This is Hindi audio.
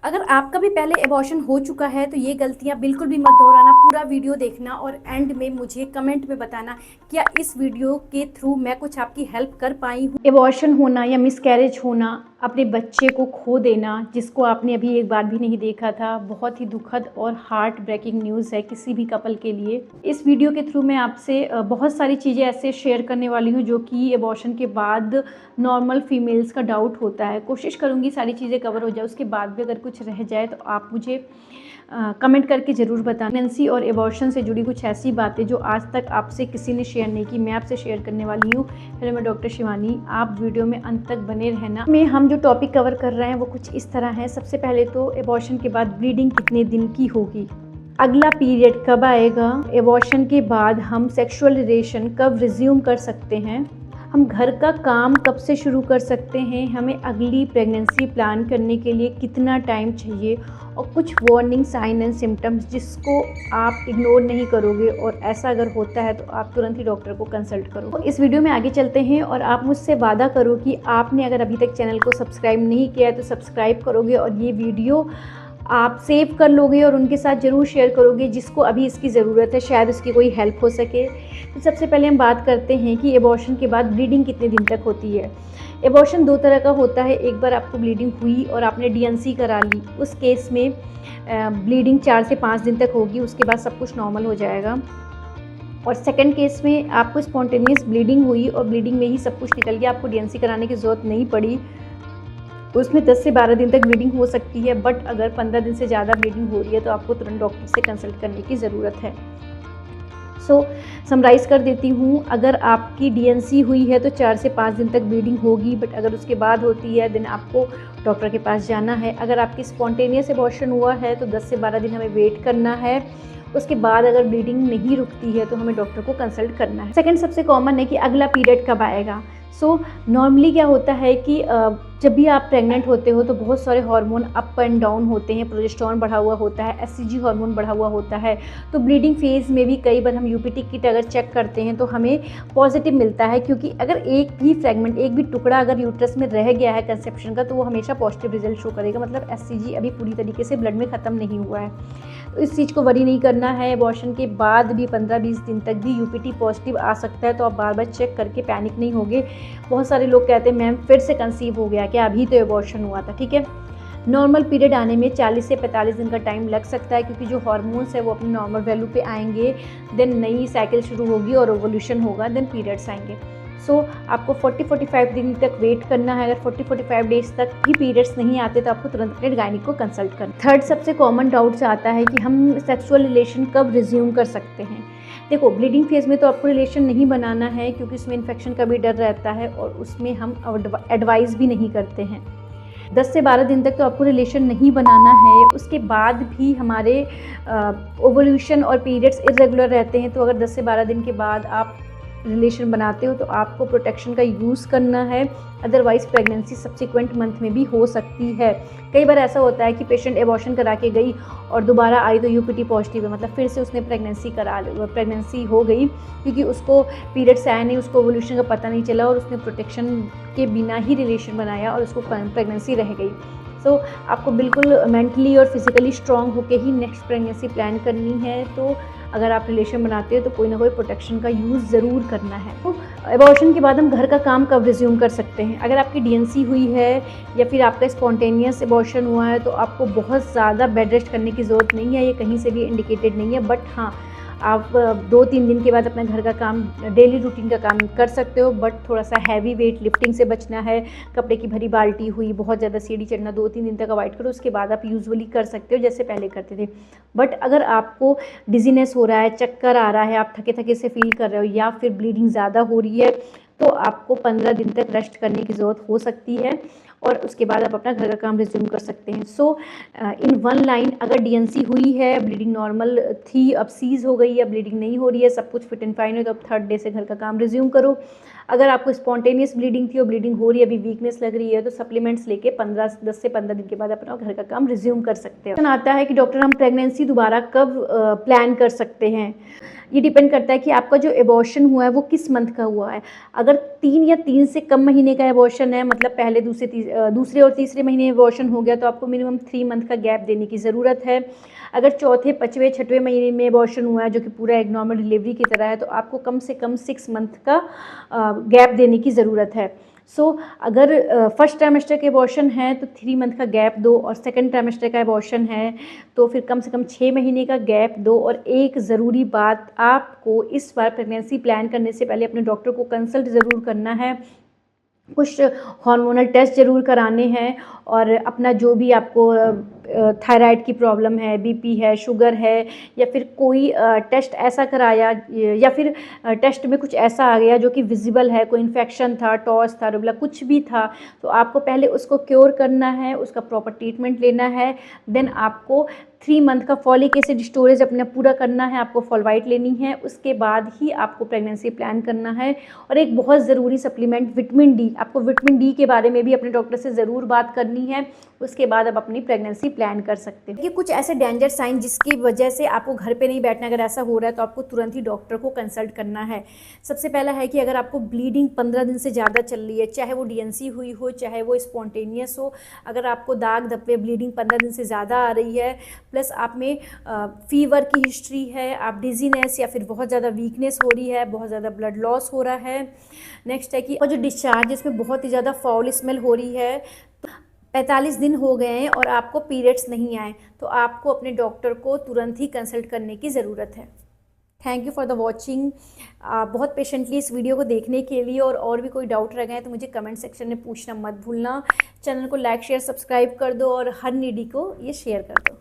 अगर आपका भी पहले एबॉर्शन हो चुका है तो ये गलतियां बिल्कुल भी मत दोहराना। पूरा वीडियो देखना और एंड में मुझे कमेंट में बताना क्या इस वीडियो के थ्रू मैं कुछ आपकी हेल्प कर पाई हूँ। एबॉर्शन होना या मिसकैरेज होना, अपने बच्चे को खो देना जिसको आपने अभी एक बार भी नहीं देखा था, बहुत ही दुखद और हार्ट ब्रेकिंग न्यूज़ है किसी भी कपल के लिए। इस वीडियो के थ्रू मैं आपसे बहुत सारी चीज़ें ऐसे शेयर करने वाली हूँ जो कि एबॉर्शन के बाद नॉर्मल फीमेल्स का डाउट होता है। कोशिश करूँगी सारी चीज़ें कवर हो जाए, उसके बाद भी अगर कुछ रह जाए तो आप मुझे कमेंट करके ज़रूर बताना। प्रेगनेंसी और एबॉर्शन से जुड़ी कुछ ऐसी बातें जो आज तक आपसे किसी ने शेयर नहीं की, मैं आपसे शेयर करने वाली हूँ। हेलो, मैं डॉक्टर शिवानी। आप वीडियो में अंत तक बने रहना। में हम जो टॉपिक कवर कर रहे हैं वो कुछ इस तरह है। सबसे पहले तो एबॉर्शन के बाद ब्लीडिंग कितने दिन की होगी, अगला पीरियड कब आएगा, एबॉर्शन के बाद हम सेक्सुअल रिलेशन कब रिज्यूम कर सकते हैं, हम घर का काम कब से शुरू कर सकते हैं, हमें अगली प्रेगनेंसी प्लान करने के लिए कितना टाइम चाहिए, और कुछ वार्निंग साइन एंड सिम्टम्स जिसको आप इग्नोर नहीं करोगे और ऐसा अगर होता है तो आप तुरंत ही डॉक्टर को कंसल्ट करो। तो इस वीडियो में आगे चलते हैं और आप मुझसे वादा करो कि आपने अगर अभी तक चैनल को सब्सक्राइब नहीं किया है तो सब्सक्राइब करोगे और ये वीडियो आप सेव कर लोगे और उनके साथ ज़रूर शेयर करोगे जिसको अभी इसकी ज़रूरत है, शायद उसकी कोई हेल्प हो सके। तो सबसे पहले हम बात करते हैं कि एबॉर्शन के बाद ब्लीडिंग कितने दिन तक होती है। एबॉर्शन दो तरह का होता है। एक बार आपको ब्लीडिंग हुई और आपने डीएनसी करा ली, उस केस में ब्लीडिंग 4 से 5 दिन तक होगी, उसके बाद सब कुछ नॉर्मल हो जाएगा। और सेकंड केस में आपको स्पॉन्टेनियस ब्लीडिंग हुई और ब्लीडिंग में ही सब कुछ निकल गया, आपको डीएनसी कराने की ज़रूरत नहीं पड़ी, उसमें 10 से 12 दिन तक ब्लीडिंग हो सकती है। बट अगर 15 दिन से ज़्यादा ब्लीडिंग हो रही है तो आपको तुरंत डॉक्टर से कंसल्ट करने की ज़रूरत है। समराइज़ कर देती हूँ। अगर आपकी डीएनसी हुई है तो 4 से 5 दिन तक ब्लीडिंग होगी, बट अगर उसके बाद होती है देन आपको डॉक्टर के पास जाना है। अगर आपकी स्पॉन्टेनियस एबॉर्शन हुआ है तो 10 से 12 दिन हमें वेट करना है। उसके बाद अगर ब्लीडिंग नहीं रुकती है तो हमें डॉक्टर को कंसल्ट करना है। सेकंड सबसे कॉमन है कि अगला पीरियड कब आएगा। नॉर्मली क्या होता है कि जब भी आप प्रेग्नेंट होते हो तो बहुत सारे हार्मोन अप एंड डाउन होते हैं, प्रोजेस्टेरोन बढ़ा हुआ होता है, एचसीजी हार्मोन बढ़ा हुआ होता है। तो ब्लीडिंग फेज़ में भी कई बार हम यूपीटी किट अगर चेक करते हैं तो हमें पॉजिटिव मिलता है, क्योंकि अगर एक भी फ्रेगमेंट, एक भी टुकड़ा अगर यूट्रस में रह गया है कंसेप्शन का तो वो हमेशा पॉजिटिव रिजल्ट शो करेगा, मतलब एचसीजी अभी पूरी तरीके से ब्लड में ख़त्म नहीं हुआ है। तो इस चीज़ को वरी नहीं करना है। एबॉर्शन के बाद भी 15-20 दिन तक भी यूपीटी पॉजिटिव आ सकता है, तो आप बार बार चेक करके पैनिक नहीं होगे। बहुत सारे लोग कहते हैं मैम फिर से कंसीव हो गया क्या, अभी तो एबॉर्शन हुआ था। ठीक है, नॉर्मल पीरियड आने में 40 से 45 दिन का टाइम लग सकता है, क्योंकि जो हार्मोन्स है वो अपनी नॉर्मल वैल्यू पे आएंगे, देन नई साइकिल शुरू होगी और ओवोल्यूशन होगा, देन पीरियड्स आएंगे। आपको 40-45 दिन तक वेट करना है। अगर 40-45 डेज तक भी पीरियड्स नहीं आते तो आपको तुरंत अपने गायनिक को कंसल्ट करना। थर्ड सबसे कॉमन डाउट्स आता है कि हम सेक्सुअल रिलेशन कब रिज्यूम कर सकते हैं। देखो, ब्लीडिंग फेज़ में तो आपको रिलेशन नहीं बनाना है, क्योंकि उसमें इन्फेक्शन का भी डर रहता है और उसमें हम एडवाइस भी नहीं करते हैं। 10 से 12 दिन तक तो आपको रिलेशन नहीं बनाना है। उसके बाद भी हमारे ओवुलेशन और पीरियड्स इरेगुलर रहते हैं, तो अगर 10 से 12 दिन के बाद आप रिलेशन बनाते हो तो आपको प्रोटेक्शन का यूज़ करना है, अदरवाइज़ प्रेगनेंसी सब्सिक्वेंट मंथ में भी हो सकती है। कई बार ऐसा होता है कि पेशेंट एबॉर्शन करा के गई और दोबारा आई तो यूपीटी पॉजिटिव है, मतलब फिर से उसने प्रेगनेंसी हो गई, क्योंकि उसको पीरियड्स आया नहीं, उसको ओवुलेशन का पता नहीं चला और उसने प्रोटेक्शन के बिना ही रिलेशन बनाया और उसको प्रेगनेंसी रह गई। आपको बिल्कुल मेंटली और फिजिकली स्ट्रांग होकर ही नेक्स्ट प्रेगनेंसी प्लान करनी है। तो अगर आप रिलेशन बनाते हो तो कोई ना कोई प्रोटेक्शन का यूज़ ज़रूर करना है। तो एबॉर्शन के बाद हम घर का काम कब रिज्यूम कर सकते हैं। अगर आपकी डीएनसी हुई है या फिर आपका स्पॉन्टेनियस एबॉर्शन हुआ है तो आपको बहुत ज़्यादा बेड रेस्ट करने की ज़रूरत नहीं है, ये कहीं से भी इंडिकेटेड नहीं है। बट हाँ, आप 2-3 दिन के बाद अपना घर का काम, डेली रूटीन का काम कर सकते हो, बट थोड़ा सा हैवी वेट लिफ्टिंग से बचना है। कपड़े की भरी बाल्टी हुई, बहुत ज़्यादा सीढ़ी चढ़ना 2-3 दिन तक अवॉइड करो। उसके बाद आप यूजुअली कर सकते हो जैसे पहले करते थे। बट अगर आपको डिजीनेस हो रहा है, चक्कर आ रहा है, आप थके थके से फील कर रहे हो या फिर ब्लीडिंग ज़्यादा हो रही है तो आपको 15 दिन तक रेस्ट करने की ज़रूरत हो सकती है और उसके बाद आप अपना घर का काम रिज्यूम कर सकते हैं। इन वन लाइन, अगर डीएनसी हुई है, ब्लीडिंग नॉर्मल थी, अब सीज़ हो गई है, ब्लीडिंग नहीं हो रही है, सब कुछ फिट एंड फाइन है, तो अब 3rd डे से घर का काम रिज्यूम करो। अगर आपको स्पॉन्टेनियस ब्लीडिंग थी और ब्लीडिंग हो रही है, अभी वीकनेस लग रही है, तो सप्लीमेंट्स लेके 10 से 15 दिन के बाद अपना घर का काम रिज्यूम कर सकते हैं। आता है कि डॉक्टर हम प्रेगनेंसी दोबारा कब प्लान कर सकते हैं। ये डिपेंड करता है कि आपका जो एबॉर्शन हुआ है वो किस मंथ का हुआ है। अगर 3 या 3 से कम महीने का एबॉर्शन है, मतलब पहले दूसरे दूसरे और तीसरे महीने अबॉर्शन हो गया तो आपको मिनिमम 3 मंथ का गैप देने की ज़रूरत है। अगर चौथे, पाँचवें, छठवें महीने में अबॉर्शन हुआ है जो कि पूरा एक नॉर्मल डिलीवरी की तरह है, तो आपको कम से कम 6 मंथ का गैप देने की ज़रूरत है। अगर फर्स्ट ट्राइमेस्टर के अबॉर्शन है तो 3 मंथ का गैप दो, और सेकंड ट्राइमेस्टर का अबॉर्शन है तो फिर कम से कम 6 महीने का गैप दो। और एक ज़रूरी बात, आपको इस बार प्रेगनेंसी प्लान करने से पहले अपने डॉक्टर को कंसल्ट ज़रूर करना है, कुछ हार्मोनल टेस्ट ज़रूर कराने हैं, और अपना जो भी आपको थायराइड की प्रॉब्लम है, बीपी है, शुगर है, या फिर कोई टेस्ट ऐसा कराया, या फिर टेस्ट में कुछ ऐसा आ गया जो कि विजिबल है, कोई इन्फेक्शन था, टॉस था, रूबेला कुछ भी था, तो आपको पहले उसको क्योर करना है, उसका प्रॉपर ट्रीटमेंट लेना है। देन आपको 3 मंथ का फॉलिक एसिड स्टोरेज अपना पूरा करना है, आपको फॉलवाइट लेनी है, उसके बाद ही आपको प्रेगनेंसी प्लान करना है। और एक बहुत ज़रूरी सप्लीमेंट विटामिन डी, आपको विटामिन डी के बारे में भी अपने डॉक्टर से ज़रूर बात करनी है, उसके बाद आप अपनी प्रेगनेंसी प्लान कर सकते हैं। ये कुछ ऐसे डेंजर साइन जिसकी वजह से आपको घर पे नहीं बैठना, अगर ऐसा हो रहा है तो आपको तुरंत ही डॉक्टर को कंसल्ट करना है। सबसे पहला है कि अगर आपको ब्लीडिंग 15 दिन से ज़्यादा चल रही है, चाहे वो डीएनसी हुई हो, चाहे वो स्पॉन्टेनियस हो, अगर आपको दाग धब्बे ब्लीडिंग 15 दिन से ज़्यादा आ रही है, प्लस आप में फीवर की हिस्ट्री है, आप डिजीनेस या फिर बहुत ज़्यादा वीकनेस हो रही है, बहुत ज़्यादा ब्लड लॉस हो रहा है। नेक्स्ट है कि जो डिस्चार्ज इसमें बहुत ही ज़्यादा फाउल स्मेल हो रही है, 45 दिन हो गए हैं और आपको पीरियड्स नहीं आए, तो आपको अपने डॉक्टर को तुरंत ही कंसल्ट करने की ज़रूरत है। Thank you for the watching. बहुत पेशेंटली इस वीडियो को देखने के लिए, और भी कोई डाउट रह गए तो मुझे कमेंट सेक्शन में पूछना मत भूलना। चैनल को लाइक शेयर सब्सक्राइब कर दो और हर नीडी को ये शेयर कर दो।